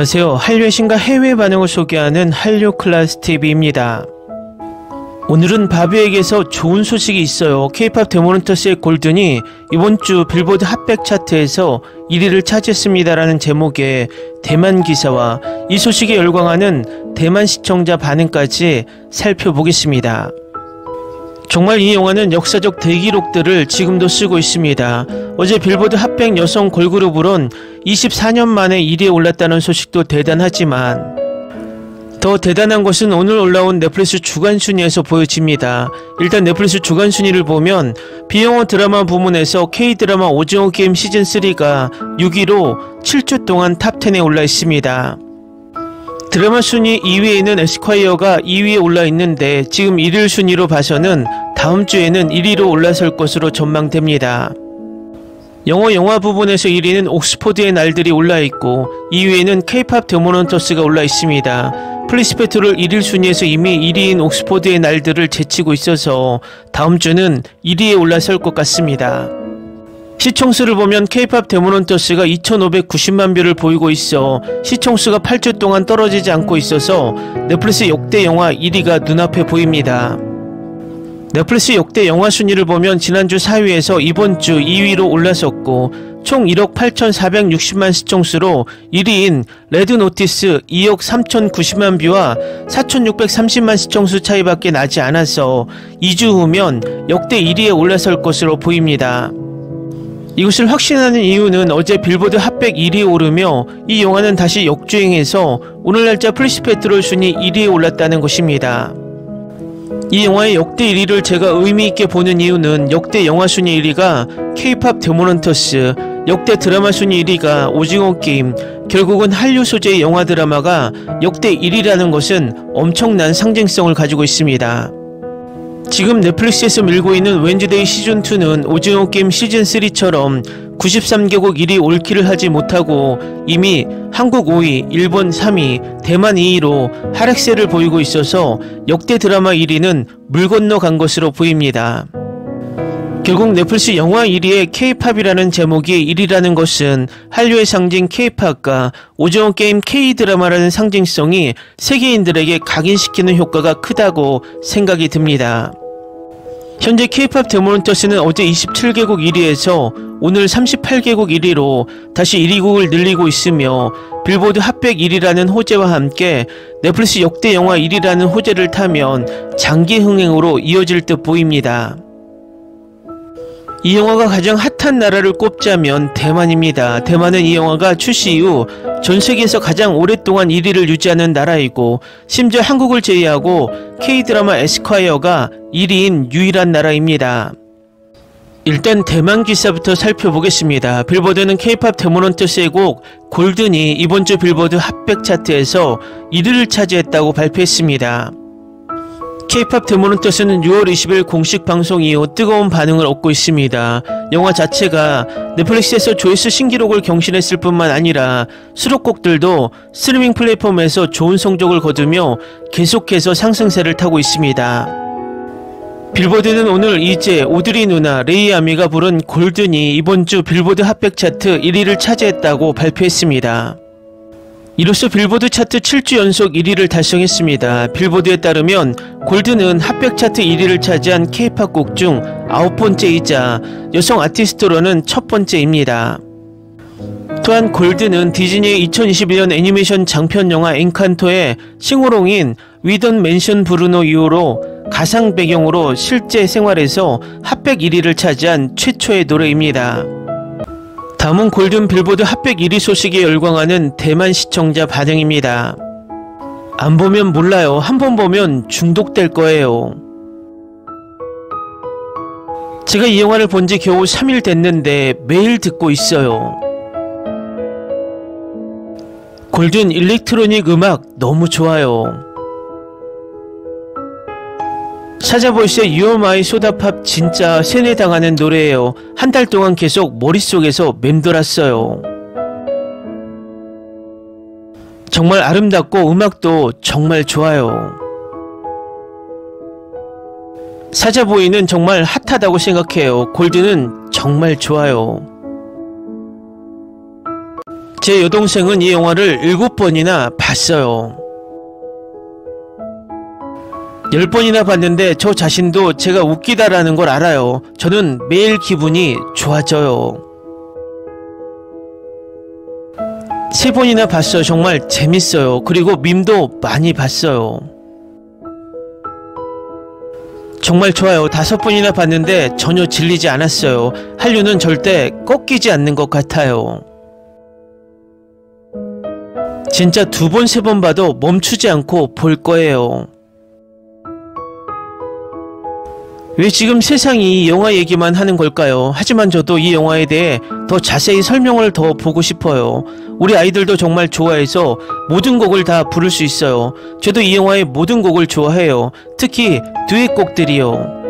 안녕하세요. 한류의 신과 해외 반응을 소개하는 한류클래스TV입니다. 오늘은 바비에게서 좋은 소식이 있어요. K-POP 데모넌터스의 골든이 이번 주 빌보드 핫백 차트에서 1위를 차지했습니다라는 제목의 대만 기사와 이 소식에 열광하는 대만 시청자 반응까지 살펴보겠습니다. 정말 이 영화는 역사적 대기록들을 지금도 쓰고 있습니다. 어제 빌보드 핫백 여성 걸그룹으론 24년 만에 1위에 올랐다는 소식도 대단하지만 더 대단한 것은 오늘 올라온 넷플릭스 주간 순위에서 보여집니다. 일단 넷플릭스 주간 순위를 보면 비영어 드라마 부문에서 K-드라마 오징어 게임 시즌3가 6위로 7주 동안 탑10에 올라 있습니다. 드라마 순위 2위에는 에스콰이어가 2위에 올라 있는데 지금 1일 순위로 봐서는 다음 주에는 1위로 올라설 것으로 전망됩니다. 영화 부분에서 1위는 옥스포드의 날들이 올라 있고 2위에는 K-POP 데모넌터스가 올라 있습니다. 플리스페트롤 1일 순위에서 이미 1위인 옥스포드의 날들을 제치고 있어서 다음 주는 1위에 올라설 것 같습니다. 시청수를 보면 K-POP 데모넌터스가 2590만 뷰를 보이고 있어 시청수가 8주 동안 떨어지지 않고 있어서 넷플릭스 역대 영화 1위가 눈앞에 보입니다. 넷플릭스 역대 영화 순위를 보면 지난주 4위에서 이번 주 2위로 올라섰고 총 1억 8460만 시청수로 1위인 레드노티스 2억 3090만 뷰와 4630만 시청수 차이밖에 나지 않아서 2주 후면 역대 1위에 올라설 것으로 보입니다. 이것을 확신하는 이유는 어제 빌보드 핫백 1위에 오르며 이 영화는 다시 역주행해서 오늘 날짜 플리스페트롤 순위 1위에 올랐다는 것입니다. 이 영화의 역대 1위를 제가 의미있게 보는 이유는 역대 영화 순위 1위가 K-POP 데모넌터스, 역대 드라마 순위 1위가 오징어 게임, 결국은 한류 소재의 영화 드라마가 역대 1위라는 것은 엄청난 상징성을 가지고 있습니다. 지금 넷플릭스에서 밀고 있는 웬즈데이 시즌2는 오징어 게임 시즌3처럼 93개국 1위 올킬을 하지 못하고 이미 한국 5위, 일본 3위, 대만 2위로 하락세를 보이고 있어서 역대 드라마 1위는 물 건너간 것으로 보입니다. 결국 넷플릭스 영화 1위에 K-POP이라는 제목이 1위라는 것은 한류의 상징 K-POP과 오징어 게임 K-드라마라는 상징성이 세계인들에게 각인시키는 효과가 크다고 생각이 듭니다. 현재 K-POP 데모넌터스는 어제 27개국 1위에서 오늘 38개국 1위로 다시 1위국을 늘리고 있으며 빌보드 핫백 1위라는 호재와 함께 넷플릭스 역대 영화 1위라는 호재를 타면 장기 흥행으로 이어질 듯 보입니다. 이 영화가 가장 핫한 나라를 꼽자면 대만입니다. 대만은 이 영화가 출시 이후 전 세계에서 가장 오랫동안 1위를 유지하는 나라이고 심지어 한국을 제외하고 K-드라마 에스콰이어가 1위인 유일한 나라입니다. 일단 대만 기사부터 살펴보겠습니다. 빌보드는 K-POP 데모넌터스의 곡 골든이 이번 주 빌보드 핫백 차트에서 1위를 차지했다고 발표했습니다. K-POP 데모넌터스는 6월 20일 공식 방송 이후 뜨거운 반응을 얻고 있습니다. 영화 자체가 넷플릭스에서 조회수 신기록을 경신했을 뿐만 아니라 수록곡들도 스트리밍 플랫폼에서 좋은 성적을 거두며 계속해서 상승세를 타고 있습니다. 빌보드는 오늘 이제 오드리 누나 레이 아미가 부른 골든이 이번 주 빌보드 핫백 차트 1위를 차지했다고 발표했습니다. 이로써 빌보드 차트 7주 연속 1위를 달성했습니다. 빌보드에 따르면 골든은 핫백 차트 1위를 차지한 K-POP 곡 중 9번째이자 여성 아티스트로는 첫 번째입니다. 또한 골든은 디즈니의 2021년 애니메이션 장편 영화 엔칸토의 싱어롱인 We Don't Mention Bruno 이후로 가상 배경으로 실제 생활에서 핫백 1위를 차지한 최초의 노래입니다. 다음은 골든 빌보드 핫백 1위 소식에 열광하는 대만 시청자 반응입니다. 안 보면 몰라요. 한 번 보면 중독될 거예요. 제가 이 영화를 본 지 겨우 3일 됐는데 매일 듣고 있어요. 골든 일렉트로닉 음악 너무 좋아요. 사자보이스의 You Are My 소다팝 진짜 세뇌당하는 노래예요. 한 달 동안 계속 머릿속에서 맴돌았어요. 정말 아름답고 음악도 정말 좋아요. 사자보이는 정말 핫하다고 생각해요. 골든은 정말 좋아요. 제 여동생은 이 영화를 7번이나 봤어요. 10번이나 봤는데 저 자신도 제가 웃기다라는 걸 알아요. 저는 매일 기분이 좋아져요. 3번이나 봤어요. 정말 재밌어요. 그리고 밈도 많이 봤어요. 정말 좋아요. 5번이나 봤는데 전혀 질리지 않았어요. 한류는 절대 꺾이지 않는 것 같아요. 진짜 2번, 3번 봐도 멈추지 않고 볼 거예요. 왜 지금 세상이 이 영화 얘기만 하는 걸까요? 하지만 저도 이 영화에 대해 더 자세히 설명을 더 보고 싶어요. 우리 아이들도 정말 좋아해서 모든 곡을 다 부를 수 있어요. 저도 이 영화의 모든 곡을 좋아해요. 특히 듀엣곡들이요.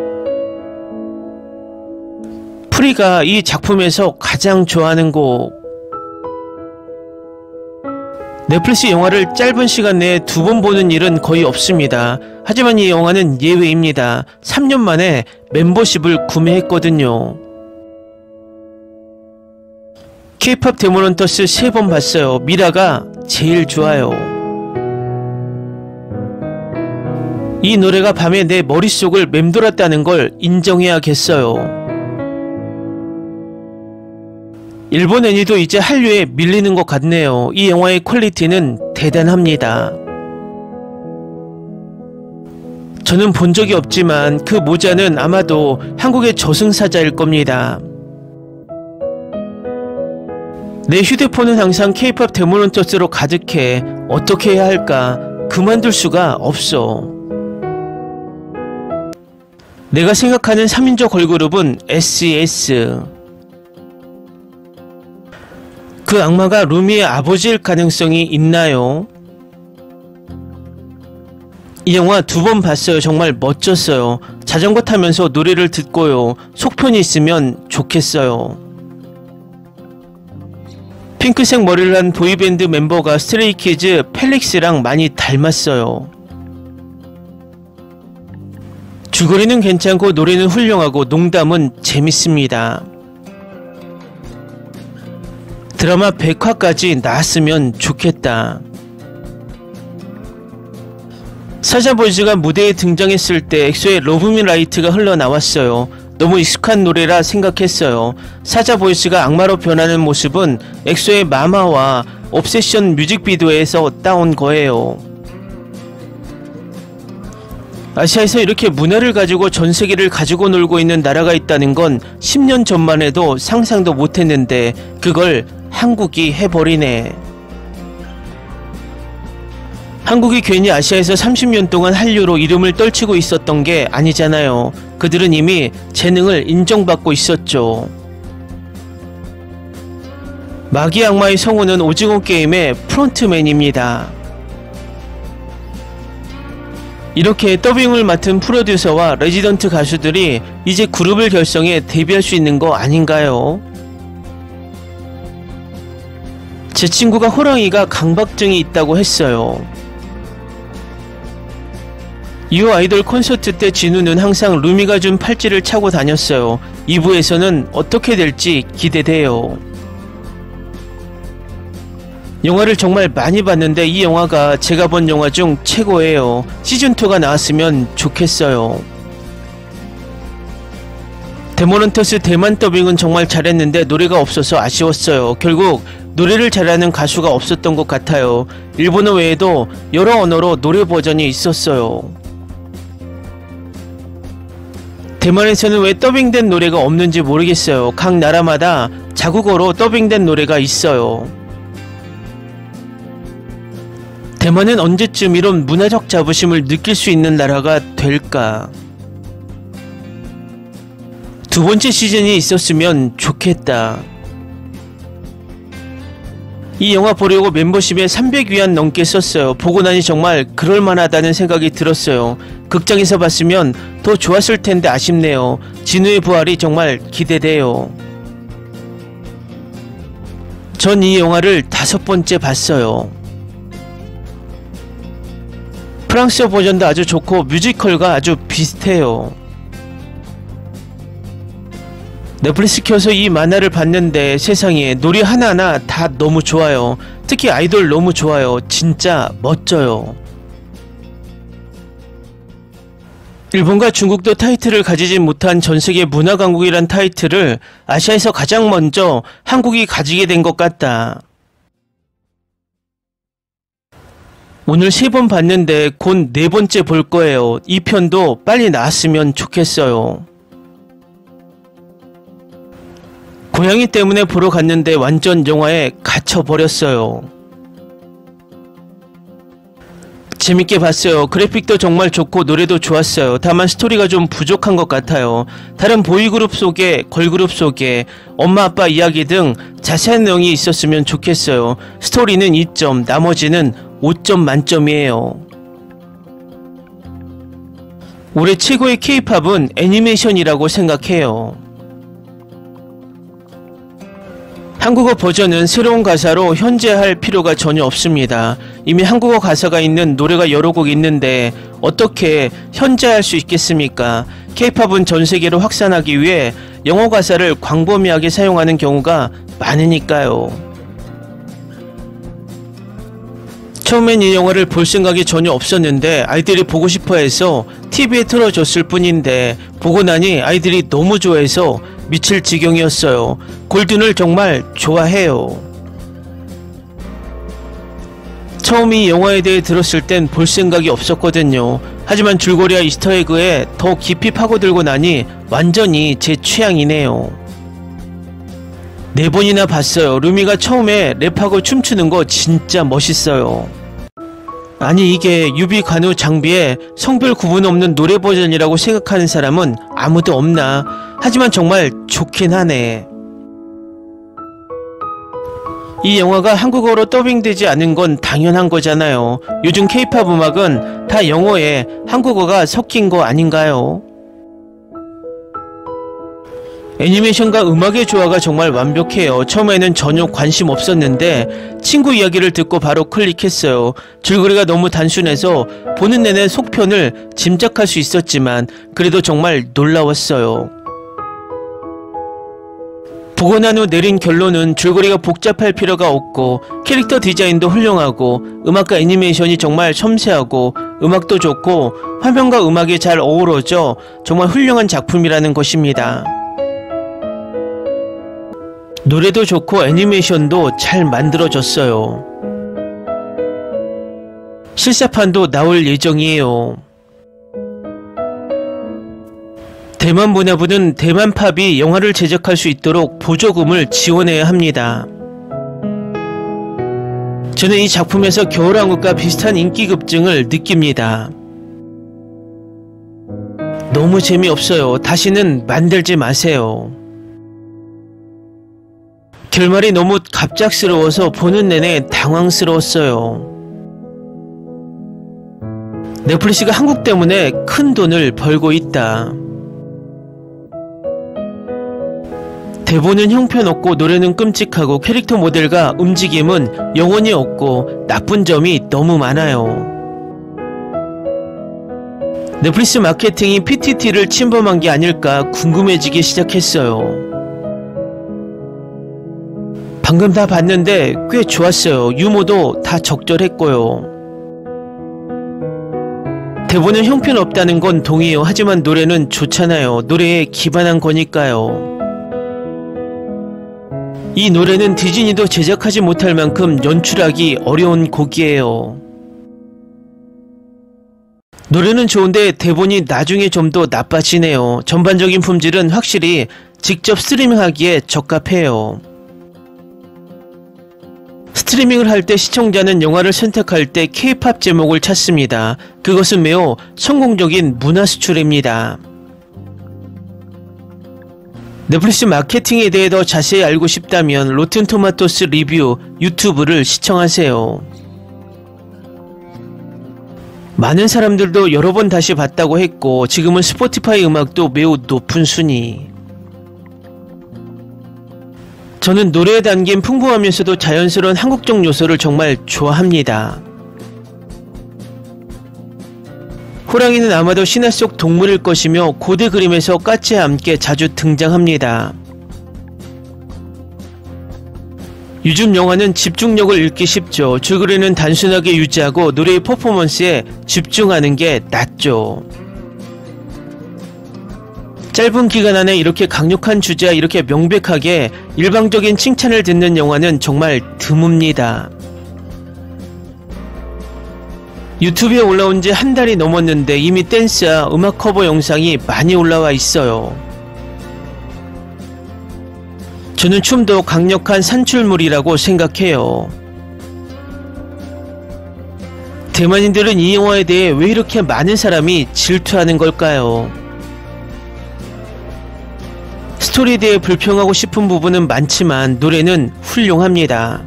프리가 이 작품에서 가장 좋아하는 곡. 넷플릭스 영화를 짧은 시간 내에 2번 보는 일은 거의 없습니다. 하지만 이 영화는 예외입니다. 3년 만에 멤버십을 구매했거든요. K-POP 데모넌터스 3번 봤어요. 미라가 제일 좋아요. 이 노래가 밤에 내 머릿속을 맴돌았다는 걸 인정해야겠어요. 일본 애니도 이제 한류에 밀리는 것 같네요. 이 영화의 퀄리티는 대단합니다. 저는 본 적이 없지만 그 모자는 아마도 한국의 저승사자일 겁니다. 내 휴대폰은 항상 K-POP 데모넌터스로 가득해. 어떻게 해야 할까? 그만둘 수가 없어. 내가 생각하는 3인조 걸그룹은 SES. 그 악마가 루미의 아버지일 가능성이 있나요? 이 영화 2번 봤어요. 정말 멋졌어요. 자전거 타면서 노래를 듣고요. 속편이 있으면 좋겠어요. 핑크색 머리를 한 보이밴드 멤버가 스트레이키즈 펠릭스랑 많이 닮았어요. 줄거리는 괜찮고 노래는 훌륭하고 농담은 재밌습니다. 드라마 100화까지 나왔으면 좋겠다. 사자보이즈가 무대에 등장했을 때 엑소의 러브미 라이트가 흘러나왔어요. 너무 익숙한 노래라 생각했어요. 사자보이즈가 악마로 변하는 모습은 엑소의 마마와 옵세션 뮤직비디오에서 따온 거예요. 아시아에서 이렇게 문화를 가지고 전세계를 가지고 놀고 있는 나라가 있다는 건 10년 전만 해도 상상도 못했는데 그걸 한국이 해버리네. 한국이 괜히 아시아에서 30년 동안 한류로 이름을 떨치고 있었던 게 아니잖아요. 그들은 이미 재능을 인정받고 있었죠. 마귀 악마의 성우는 오징어 게임의 프론트맨입니다. 이렇게 더빙을 맡은 프로듀서와 레지던트 가수들이 이제 그룹을 결성해 데뷔할 수 있는 거 아닌가요? 제 친구가 호랑이가 강박증이 있다고 했어요. 이후 아이돌 콘서트 때 진우는 항상 루미가 준 팔찌를 차고 다녔어요. 2부에서는 어떻게 될지 기대돼요. 영화를 정말 많이 봤는데 이 영화가 제가 본 영화 중 최고예요. 시즌2가 나왔으면 좋겠어요. 데모넌터스 대만 더빙은 정말 잘했는데 노래가 없어서 아쉬웠어요. 결국 노래를 잘하는 가수가 없었던 것 같아요. 일본어 외에도 여러 언어로 노래 버전이 있었어요. 대만에서는 왜 더빙된 노래가 없는지 모르겠어요. 각 나라마다 자국어로 더빙된 노래가 있어요. 대만은 언제쯤 이런 문화적 자부심을 느낄 수 있는 나라가 될까? 2번째 시즌이 있었으면 좋겠다. 이 영화 보려고 멤버십에 300위안 넘게 썼어요. 보고 나니 정말 그럴만하다는 생각이 들었어요. 극장에서 봤으면 더 좋았을 텐데 아쉽네요. 진우의 부활이 정말 기대돼요. 전 이 영화를 5번째 봤어요. 프랑스어 버전도 아주 좋고 뮤지컬과 아주 비슷해요. 넷플릭스 켜서 이 만화를 봤는데 세상에 놀이 하나하나 다 너무 좋아요. 특히 아이돌 너무 좋아요. 진짜 멋져요. 일본과 중국도 타이틀을 가지지 못한 전세계 문화강국이란 타이틀을 아시아에서 가장 먼저 한국이 가지게 된 것 같다. 오늘 3번 봤는데 곧 4번째 볼 거예요. 이 편도 빨리 나왔으면 좋겠어요. 고양이 때문에 보러 갔는데 완전 영화에 갇혀버렸어요. 재밌게 봤어요. 그래픽도 정말 좋고 노래도 좋았어요. 다만 스토리가 좀 부족한 것 같아요. 다른 보이그룹 속에, 걸그룹 속에 엄마 아빠 이야기 등 자세한 내용이 있었으면 좋겠어요. 스토리는 2점, 나머지는 5점 만점이에요. 올해 최고의 K-팝은 애니메이션이라고 생각해요. 한국어 버전은 새로운 가사로 현재할 필요가 전혀 없습니다. 이미 한국어 가사가 있는 노래가 여러 곡 있는데 어떻게 현재할 수 있겠습니까? K-팝은 전 세계로 확산하기 위해 영어 가사를 광범위하게 사용하는 경우가 많으니까요. 처음엔 이 영화를 볼 생각이 전혀 없었는데 아이들이 보고 싶어 해서 TV에 틀어줬을 뿐인데 보고 나니 아이들이 너무 좋아해서 미칠 지경이었어요. 골든을 정말 좋아해요. 처음 이 영화에 대해 들었을 땐 볼 생각이 없었거든요. 하지만 줄거리와 이스터에그에 더 깊이 파고들고 나니 완전히 제 취향이네요. 4번이나 봤어요. 루미가 처음에 랩하고 춤추는 거 진짜 멋있어요. 아니 이게 유비 간우 장비의 성별 구분 없는 노래 버전이라고 생각하는 사람은 아무도 없나. 하지만 정말 좋긴 하네. 이 영화가 한국어로 더빙되지 않은 건 당연한 거잖아요. 요즘 K-팝 음악은 다 영어에 한국어가 섞인 거 아닌가요? 애니메이션과 음악의 조화가 정말 완벽해요. 처음에는 전혀 관심 없었는데 친구 이야기를 듣고 바로 클릭했어요. 줄거리가 너무 단순해서 보는 내내 속편을 짐작할 수 있었지만 그래도 정말 놀라웠어요. 보고 난 후 내린 결론은 줄거리가 복잡할 필요가 없고 캐릭터 디자인도 훌륭하고 음악과 애니메이션이 정말 섬세하고 음악도 좋고 화면과 음악이 잘 어우러져 정말 훌륭한 작품이라는 것입니다. 노래도 좋고 애니메이션도 잘 만들어졌어요. 실사판도 나올 예정이에요. 대만 문화부는 대만팝이 영화를 제작할 수 있도록 보조금을 지원해야 합니다. 저는 이 작품에서 겨울왕국과 비슷한 인기 급증을 느낍니다. 너무 재미없어요. 다시는 만들지 마세요. 결말이 너무 갑작스러워서 보는 내내 당황스러웠어요. 넷플릭스가 한국 때문에 큰 돈을 벌고 있다. 대본은 형편없고 노래는 끔찍하고 캐릭터 모델과 움직임은 영혼이 없고 나쁜 점이 너무 많아요. 넷플릭스 마케팅이 PTT를 침범한 게 아닐까 궁금해지기 시작했어요. 방금 다 봤는데 꽤 좋았어요. 유머도 다 적절했고요. 대본은 형편없다는 건 동의해요. 하지만 노래는 좋잖아요. 노래에 기반한 거니까요. 이 노래는 디즈니도 제작하지 못할 만큼 연출하기 어려운 곡이에요. 노래는 좋은데 대본이 나중에 좀 더 나빠지네요. 전반적인 품질은 확실히 직접 스트리밍하기에 적합해요. 스트리밍을 할 때 시청자는 영화를 선택할 때 K-팝 제목을 찾습니다. 그것은 매우 성공적인 문화 수출입니다. 넷플릭스 마케팅에 대해 더 자세히 알고 싶다면 로튼토마토스 리뷰 유튜브를 시청하세요. 많은 사람들도 여러 번 다시 봤다고 했고 지금은 스포티파이 음악도 매우 높은 순위. 저는 노래에 담긴 풍부하면서도 자연스러운 한국적 요소를 정말 좋아합니다. 호랑이는 아마도 신화 속 동물일 것이며 고대 그림에서 까치와 함께 자주 등장합니다. 요즘 영화는 집중력을 잃기 쉽죠. 줄거리는 단순하게 유지하고 노래의 퍼포먼스에 집중하는 게 낫죠. 짧은 기간 안에 이렇게 강력한 주제와 이렇게 명백하게 일방적인 칭찬을 듣는 영화는 정말 드뭅니다. 유튜브에 올라온 지 한 달이 넘었는데 이미 댄스와 음악 커버 영상이 많이 올라와 있어요. 저는 춤도 강력한 산출물이라고 생각해요. 대만인들은 이 영화에 대해 왜 이렇게 많은 사람이 질투하는 걸까요? 스토리에 대해 불평하고 싶은 부분은 많지만 노래는 훌륭합니다.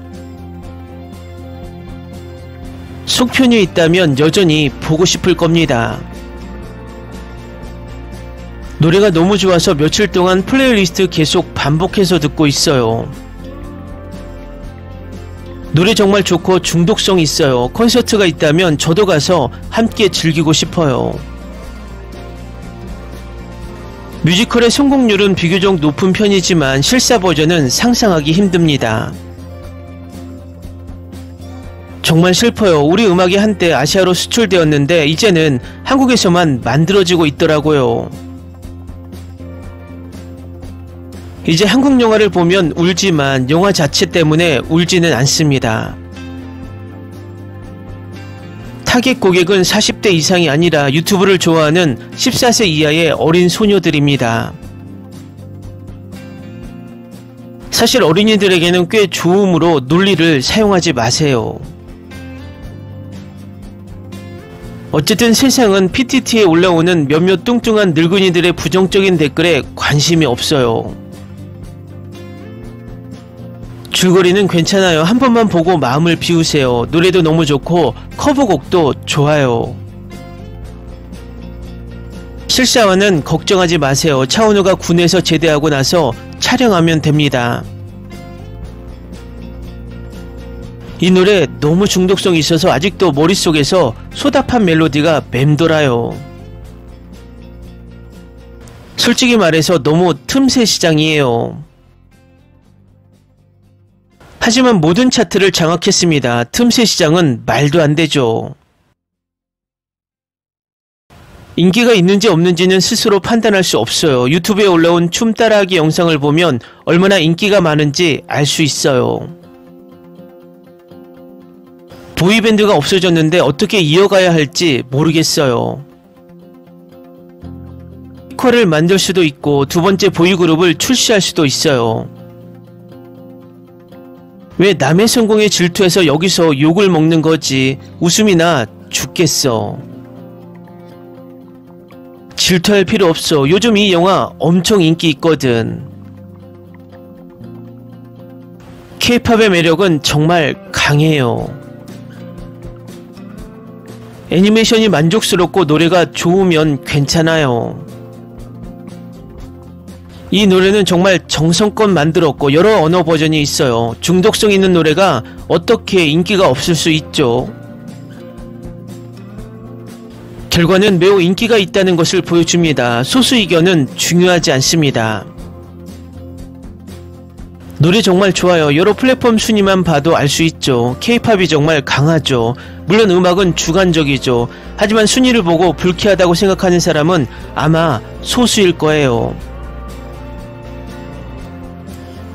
속편이 있다면 여전히 보고 싶을 겁니다. 노래가 너무 좋아서 며칠 동안 플레이리스트 계속 반복해서 듣고 있어요. 노래 정말 좋고 중독성 있어요. 콘서트가 있다면 저도 가서 함께 즐기고 싶어요. 뮤지컬의 성공률은 비교적 높은 편이지만 실사 버전은 상상하기 힘듭니다. 정말 슬퍼요. 우리 음악이 한때 아시아로 수출되었는데 이제는 한국에서만 만들어지고 있더라고요. 이제 한국 영화를 보면 울지만 영화 자체 때문에 울지는 않습니다. 타겟 고객은 40대 이상이 아니라 유튜브를 좋아하는 14세 이하의 어린 소녀들입니다. 사실 어린이들에게는 꽤 좋음으로 논리를 사용하지 마세요. 어쨌든 세상은 PTT에 올라오는 몇몇 뚱뚱한 늙은이들의 부정적인 댓글에 관심이 없어요. 줄거리는 괜찮아요. 한 번만 보고 마음을 비우세요. 노래도 너무 좋고 커버곡도 좋아요. 실사화는 걱정하지 마세요. 차은우가 군에서 제대하고 나서 촬영하면 됩니다. 이 노래 너무 중독성이 있어서 아직도 머릿속에서 소다판 멜로디가 맴돌아요. 솔직히 말해서 너무 틈새 시장이에요. 하지만 모든 차트를 장악했습니다. 틈새 시장은 말도 안 되죠. 인기가 있는지 없는지는 스스로 판단할 수 없어요. 유튜브에 올라온 춤 따라하기 영상을 보면 얼마나 인기가 많은지 알 수 있어요. 보이밴드가 없어졌는데 어떻게 이어가야 할지 모르겠어요. 뮤지컬을 만들 수도 있고 두 번째 보이그룹을 출시할 수도 있어요. 왜 남의 성공에 질투해서 여기서 욕을 먹는 거지? 웃음이나 죽겠어. 질투할 필요 없어. 요즘 이 영화 엄청 인기 있거든. K-팝의 매력은 정말 강해요. 애니메이션이 만족스럽고 노래가 좋으면 괜찮아요. 이 노래는 정말 정성껏 만들었고 여러 언어 버전이 있어요. 중독성 있는 노래가 어떻게 인기가 없을 수 있죠? 결과는 매우 인기가 있다는 것을 보여줍니다. 소수 의견은 중요하지 않습니다. 노래 정말 좋아요. 여러 플랫폼 순위만 봐도 알 수 있죠. K-팝이 정말 강하죠. 물론 음악은 주관적이죠. 하지만 순위를 보고 불쾌하다고 생각하는 사람은 아마 소수일 거예요.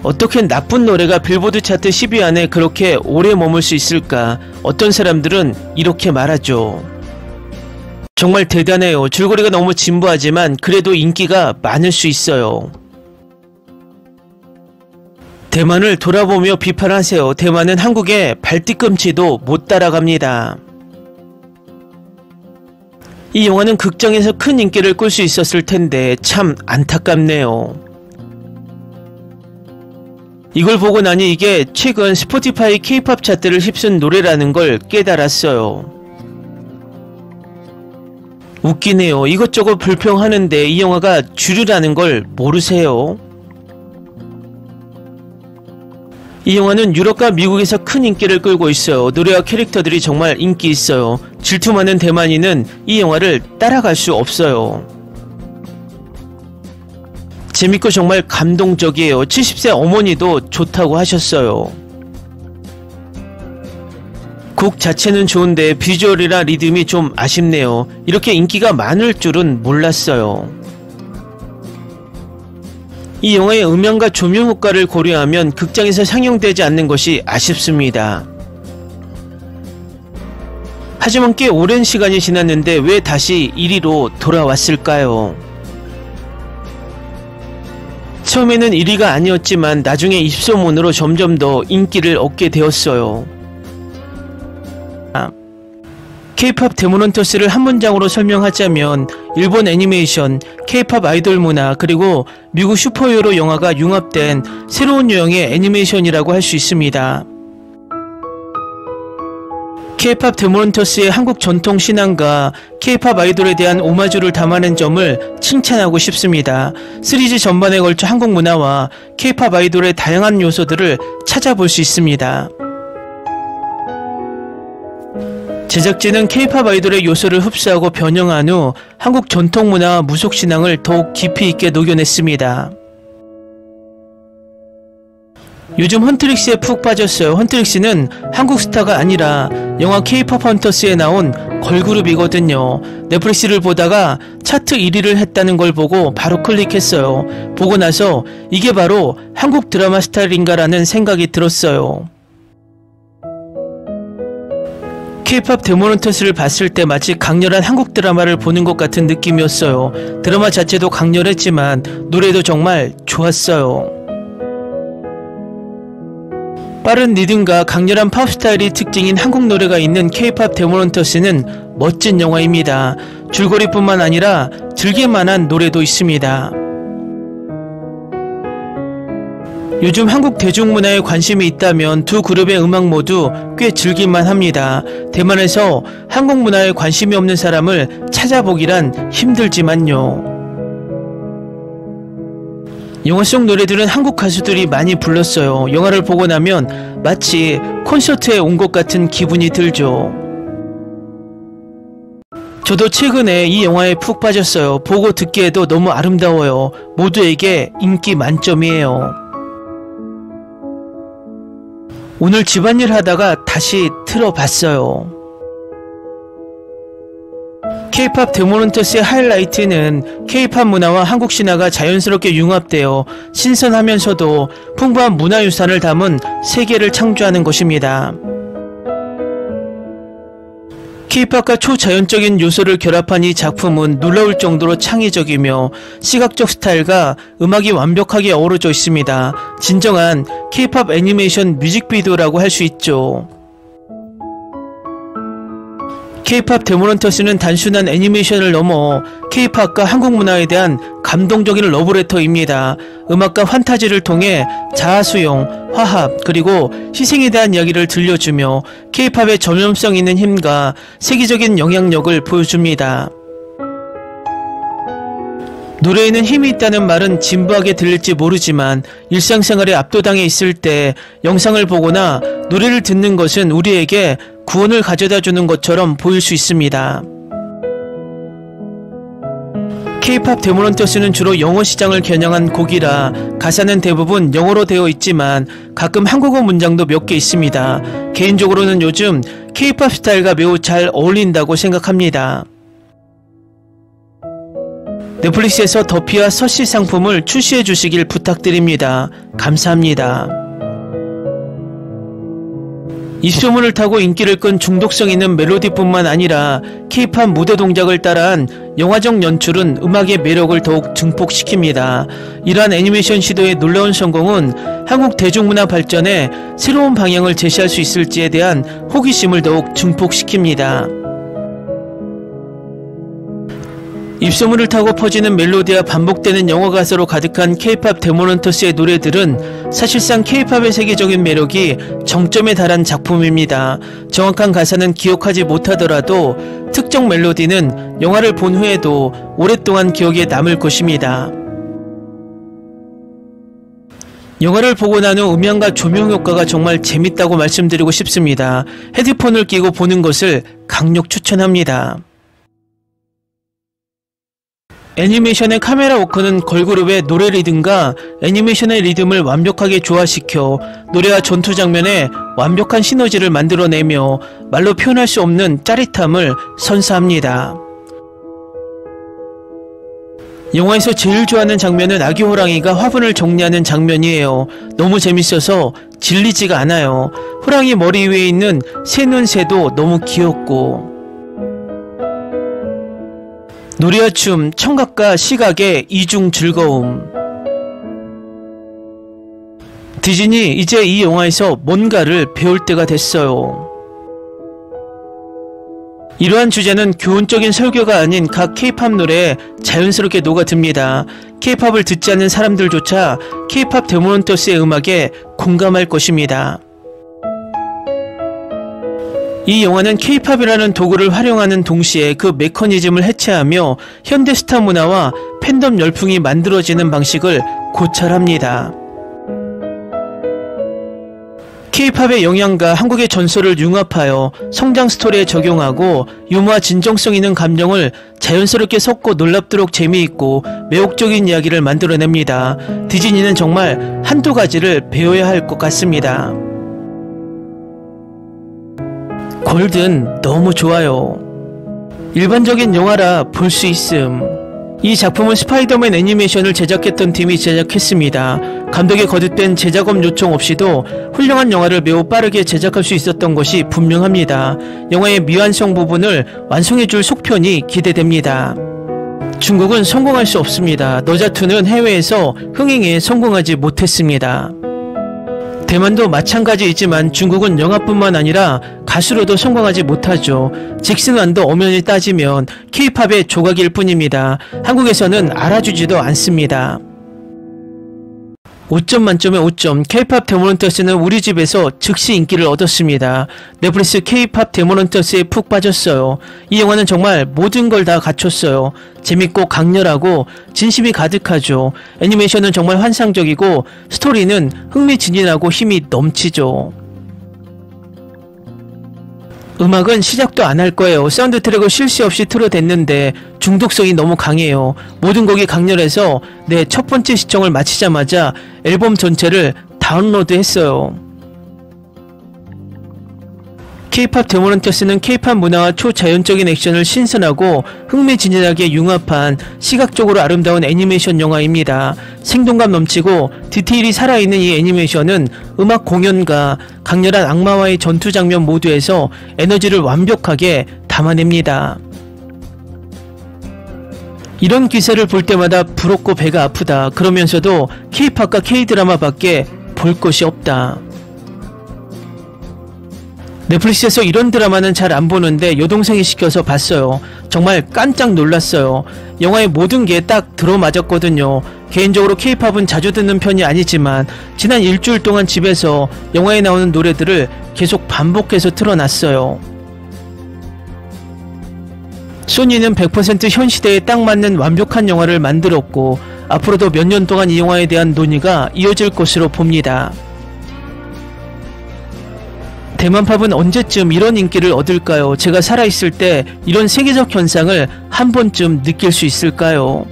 어떻게 나쁜 노래가 빌보드 차트 10위 안에 그렇게 오래 머물 수 있을까? 어떤 사람들은 이렇게 말하죠. 정말 대단해요. 줄거리가 너무 진부하지만 그래도 인기가 많을 수 있어요. 대만을 돌아보며 비판하세요. 대만은 한국의 발뒤꿈치도 못 따라갑니다. 이 영화는 극장에서 큰 인기를 끌 수 있었을 텐데 참 안타깝네요. 이걸 보고 나니 이게 최근 스포티파이 K-팝 차트를 휩쓴 노래라는 걸 깨달았어요. 웃기네요. 이것저것 불평하는데 이 영화가 주류라는 걸 모르세요? 이 영화는 유럽과 미국에서 큰 인기를 끌고 있어요. 노래와 캐릭터들이 정말 인기 있어요. 질투 많은 대만인은 이 영화를 따라갈 수 없어요. 재밌고 정말 감동적이에요. 70세 어머니도 좋다고 하셨어요. 곡 자체는 좋은데 비주얼이나 리듬이 좀 아쉽네요. 이렇게 인기가 많을 줄은 몰랐어요. 이 영화의 음향과 조명 효과를 고려하면 극장에서 상영되지 않는 것이 아쉽습니다. 하지만 꽤 오랜 시간이 지났는데 왜 다시 1위로 돌아왔을까요? 처음에는 1위가 아니었지만 나중에 입소문으로 점점 더 인기를 얻게 되었어요. K-POP 데모넌터스를 한 문장으로 설명하자면 일본 애니메이션, K-POP 아이돌 문화, 그리고 미국 슈퍼히어로 영화가 융합된 새로운 유형의 애니메이션이라고 할 수 있습니다. K-POP 데모넌터스의 한국 전통 신앙과 K-POP 아이돌에 대한 오마주를 담아낸 점을 칭찬하고 싶습니다. 시리즈 전반에 걸쳐 한국 문화와 K-POP 아이돌의 다양한 요소들을 찾아볼 수 있습니다. 제작진은 K-POP 아이돌의 요소를 흡수하고 변형한 후 한국 전통 문화와 무속 신앙을 더욱 깊이 있게 녹여냈습니다. 요즘 헌트릭스에 푹 빠졌어요. 헌트릭스는 한국 스타가 아니라 영화 K-POP 헌터스에 나온 걸그룹이거든요. 넷플릭스를 보다가 차트 1위를 했다는 걸 보고 바로 클릭했어요. 보고 나서 이게 바로 한국 드라마 스타일인가라는 생각이 들었어요. K-POP 데모넌터스를 봤을 때 마치 강렬한 한국 드라마를 보는 것 같은 느낌이었어요. 드라마 자체도 강렬했지만 노래도 정말 좋았어요. 빠른 리듬과 강렬한 팝 스타일이 특징인 한국 노래가 있는 K-POP 데모넌터스는 멋진 영화입니다. 줄거리뿐만 아니라 즐길만한 노래도 있습니다. 요즘 한국 대중문화에 관심이 있다면 두 그룹의 음악 모두 꽤 즐길만 합니다. 대만에서 한국 문화에 관심이 없는 사람을 찾아보기란 힘들지만요. 영화 속 노래들은 한국 가수들이 많이 불렀어요. 영화를 보고 나면 마치 콘서트에 온 것 같은 기분이 들죠. 저도 최근에 이 영화에 푹 빠졌어요. 보고 듣기에도 너무 아름다워요. 모두에게 인기 만점이에요. 오늘 집안일 하다가 다시 틀어봤어요. K-POP 데모넌터스의 하이라이트는 K-POP 문화와 한국 신화가 자연스럽게 융합되어 신선하면서도 풍부한 문화유산을 담은 세계를 창조하는 것입니다. K-POP과 초자연적인 요소를 결합한 이 작품은 놀라울 정도로 창의적이며 시각적 스타일과 음악이 완벽하게 어우러져 있습니다. 진정한 K-POP 애니메이션 뮤직비디오라고 할 수 있죠. K-POP 데모넌터스는 단순한 애니메이션을 넘어 K-POP과 한국 문화에 대한 감동적인 러브레터입니다. 음악과 판타지를 통해 자아수용, 화합, 그리고 희생에 대한 이야기를 들려주며 K-POP의 전염성 있는 힘과 세계적인 영향력을 보여줍니다. 노래에는 힘이 있다는 말은 진부하게 들릴지 모르지만 일상생활에 압도당해 있을 때 영상을 보거나 노래를 듣는 것은 우리에게 구원을 가져다주는 것처럼 보일 수 있습니다. K-POP 데모넌터스는 주로 영어 시장을 겨냥한 곡이라 가사는 대부분 영어로 되어 있지만 가끔 한국어 문장도 몇 개 있습니다. 개인적으로는 요즘 K-POP 스타일과 매우 잘 어울린다고 생각합니다. 넷플릭스에서 더피와 서시 상품을 출시해 주시길 부탁드립니다. 감사합니다. 입소문을 타고 인기를 끈 중독성 있는 멜로디뿐만 아니라 K-POP 무대 동작을 따라한 영화적 연출은 음악의 매력을 더욱 증폭시킵니다. 이러한 애니메이션 시도의 놀라운 성공은 한국 대중문화 발전에 새로운 방향을 제시할 수 있을지에 대한 호기심을 더욱 증폭시킵니다. 입소문을 타고 퍼지는 멜로디와 반복되는 영어 가사로 가득한 K-POP 데모넌터스의 노래들은 사실상 K-POP의 세계적인 매력이 정점에 달한 작품입니다. 정확한 가사는 기억하지 못하더라도 특정 멜로디는 영화를 본 후에도 오랫동안 기억에 남을 것입니다. 영화를 보고 난 후 음향과 조명 효과가 정말 재밌다고 말씀드리고 싶습니다. 헤드폰을 끼고 보는 것을 강력 추천합니다. 애니메이션의 카메라 워크는 걸그룹의 노래 리듬과 애니메이션의 리듬을 완벽하게 조화시켜 노래와 전투 장면에 완벽한 시너지를 만들어내며 말로 표현할 수 없는 짜릿함을 선사합니다. 영화에서 제일 좋아하는 장면은 아기 호랑이가 화분을 정리하는 장면이에요. 너무 재밌어서 질리지가 않아요. 호랑이 머리 위에 있는 새는 새도 너무 귀엽고, 노래와 춤, 청각과 시각의 이중 즐거움. 디즈니 이제 이 영화에서 뭔가를 배울 때가 됐어요. 이러한 주제는 교훈적인 설교가 아닌 각 K-팝 노래에 자연스럽게 녹아듭니다. K-팝을 듣지 않는 사람들조차 K-팝 데모넌터스의 음악에 공감할 것입니다. 이 영화는 K-팝이라는 도구를 활용하는 동시에 그 메커니즘을 해체하며 현대 스타 문화와 팬덤 열풍이 만들어지는 방식을 고찰합니다. K-팝의 영향과 한국의 전설을 융합하여 성장 스토리에 적용하고 유머와 진정성 있는 감정을 자연스럽게 섞고 놀랍도록 재미있고 매혹적인 이야기를 만들어냅니다. 디즈니는 정말 한두 가지를 배워야 할 것 같습니다. 골든 너무 좋아요. 일반적인 영화라 볼 수 있음. 이 작품은 스파이더맨 애니메이션을 제작했던 팀이 제작했습니다. 감독의 거듭된 제작업 요청 없이도 훌륭한 영화를 매우 빠르게 제작할 수 있었던 것이 분명합니다. 영화의 미완성 부분을 완성해줄 속편이 기대됩니다. 중국은 성공할 수 없습니다. 너자2는 해외에서 흥행에 성공하지 못했습니다. 대만도 마찬가지이지만 중국은 영화뿐만 아니라 가수로도 성공하지 못하죠. 잭슨완도 엄연히 따지면 K-팝의 조각일 뿐입니다. 한국에서는 알아주지도 않습니다. 5점 만점에 5점. K-팝 데모넌터스는 우리 집에서 즉시 인기를 얻었습니다. 넷플릭스 K-팝 데모넌터스에 푹 빠졌어요. 이 영화는 정말 모든 걸 다 갖췄어요. 재밌고 강렬하고 진심이 가득하죠. 애니메이션은 정말 환상적이고 스토리는 흥미진진하고 힘이 넘치죠. 음악은 시작도 안 할 거예요. 사운드 트랙을 쉴 새 없이 틀어댔는데 중독성이 너무 강해요. 모든 곡이 강렬해서 내 첫 번째 시청을 마치자마자 앨범 전체를 다운로드 했어요. K-팝 데모넌터스는 K-팝 문화와 초자연적인 액션을 신선하고 흥미진진하게 융합한 시각적으로 아름다운 애니메이션 영화입니다. 생동감 넘치고 디테일이 살아있는 이 애니메이션은 음악 공연과 강렬한 악마와의 전투 장면 모두에서 에너지를 완벽하게 담아냅니다. 이런 기사를 볼 때마다 부럽고 배가 아프다. 그러면서도 K-팝과 K-드라마밖에 볼 것이 없다. 넷플릭스에서 이런 드라마는 잘 안 보는데 여동생이 시켜서 봤어요. 정말 깜짝 놀랐어요. 영화의 모든 게 딱 들어맞았거든요. 개인적으로 K-팝은 자주 듣는 편이 아니지만 지난 일주일 동안 집에서 영화에 나오는 노래들을 계속 반복해서 틀어놨어요. 소니는 100% 현 시대에 딱 맞는 완벽한 영화를 만들었고 앞으로도 몇 년 동안 이 영화에 대한 논의가 이어질 것으로 봅니다. 대만팝은 언제쯤 이런 인기를 얻을까요? 제가 살아있을 때 이런 세계적 현상을 한 번쯤 느낄 수 있을까요?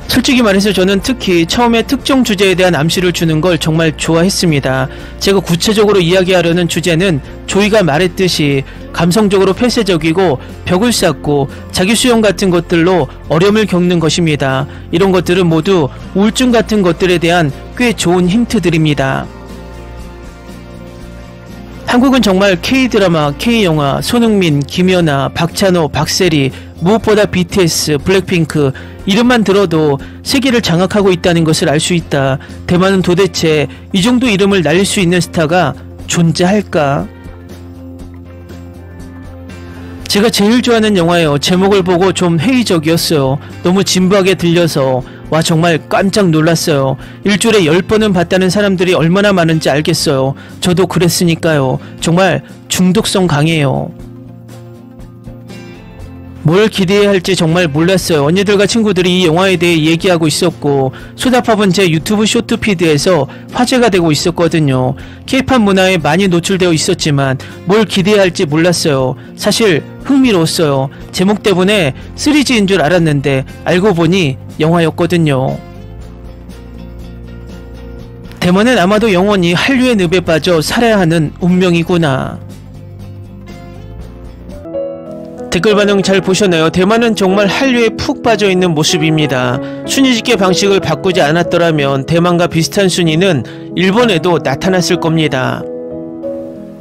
솔직히 말해서 저는 특히 처음에 특정 주제에 대한 암시를 주는 걸 정말 좋아했습니다. 제가 구체적으로 이야기하려는 주제는 조이가 말했듯이 감성적으로 폐쇄적이고 벽을 쌓고 자기 수용 같은 것들로 어려움을 겪는 것입니다. 이런 것들은 모두 우울증 같은 것들에 대한 꽤 좋은 힌트들입니다. 한국은 정말 K-드라마, K-영화, 손흥민, 김연아, 박찬호, 박세리, 무엇보다 BTS, 블랙핑크 이름만 들어도 세계를 장악하고 있다는 것을 알 수 있다. 대만은 도대체 이 정도 이름을 날릴 수 있는 스타가 존재할까? 제가 제일 좋아하는 영화예요. 제목을 보고 좀 회의적이었어요. 너무 진부하게 들려서 와 정말 깜짝 놀랐어요. 일주일에 10번은 봤다는 사람들이 얼마나 많은지 알겠어요. 저도 그랬으니까요. 정말 중독성 강해요. 뭘 기대해야 할지 정말 몰랐어요. 언니들과 친구들이 이 영화에 대해 얘기하고 있었고 소다팝은 제 유튜브 쇼트 피드에서 화제가 되고 있었거든요. K-팝 문화에 많이 노출되어 있었지만 뭘 기대해야 할지 몰랐어요. 사실 흥미로웠어요. 제목 때문에 3G인 줄 알았는데 알고 보니 영화였거든요. 대만은 아마도 영원히 한류의 늪에 빠져 살아야 하는 운명이구나. 댓글 반응 잘 보셨나요? 대만은 정말 한류에 푹 빠져있는 모습입니다. 순위집계 방식을 바꾸지 않았더라면 대만과 비슷한 순위는 일본에도 나타났을 겁니다.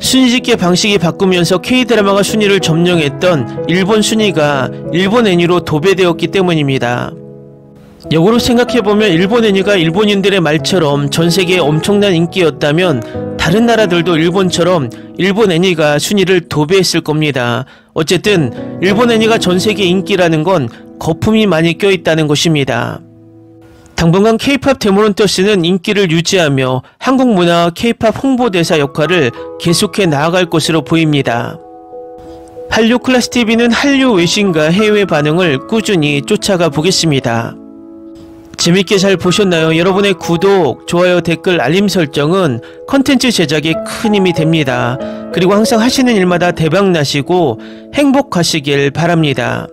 순위집계 방식이 바꾸면서 K드라마가 순위를 점령했던 일본 순위가 일본 애니로 도배되었기 때문입니다. 역으로 생각해보면 일본 애니가 일본인들의 말처럼 전세계에 엄청난 인기였다면 다른 나라들도 일본처럼 일본 애니가 순위를 도배했을 겁니다. 어쨌든 일본 애니가 전세계 인기라는 건 거품이 많이 껴있다는 것입니다. 당분간 K-팝 데모넌터스는 인기를 유지하며 한국 문화와 K-팝 홍보대사 역할을 계속해 나아갈 것으로 보입니다. 한류 클래스TV는 한류 외신과 해외 반응을 꾸준히 쫓아가 보겠습니다. 재밌게 잘 보셨나요? 여러분의 구독, 좋아요, 댓글, 알림 설정은 컨텐츠 제작에 큰 힘이 됩니다. 그리고 항상 하시는 일마다 대박 나시고 행복하시길 바랍니다.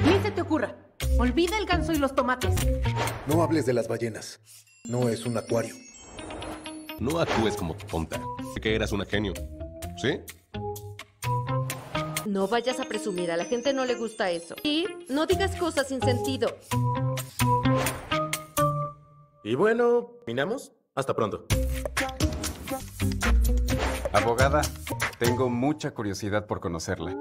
Ni se te ocurra. Olvida el ganso y los tomates. No hables de las ballenas. No es un acuario. No actúes como tonta. Que eras una genio. ¿Sí? No vayas a presumir, a la gente no le gusta eso. Y no digas cosas sin sentido. Y bueno, ¿terminamos? Hasta pronto. Abogada, tengo mucha curiosidad por conocerla.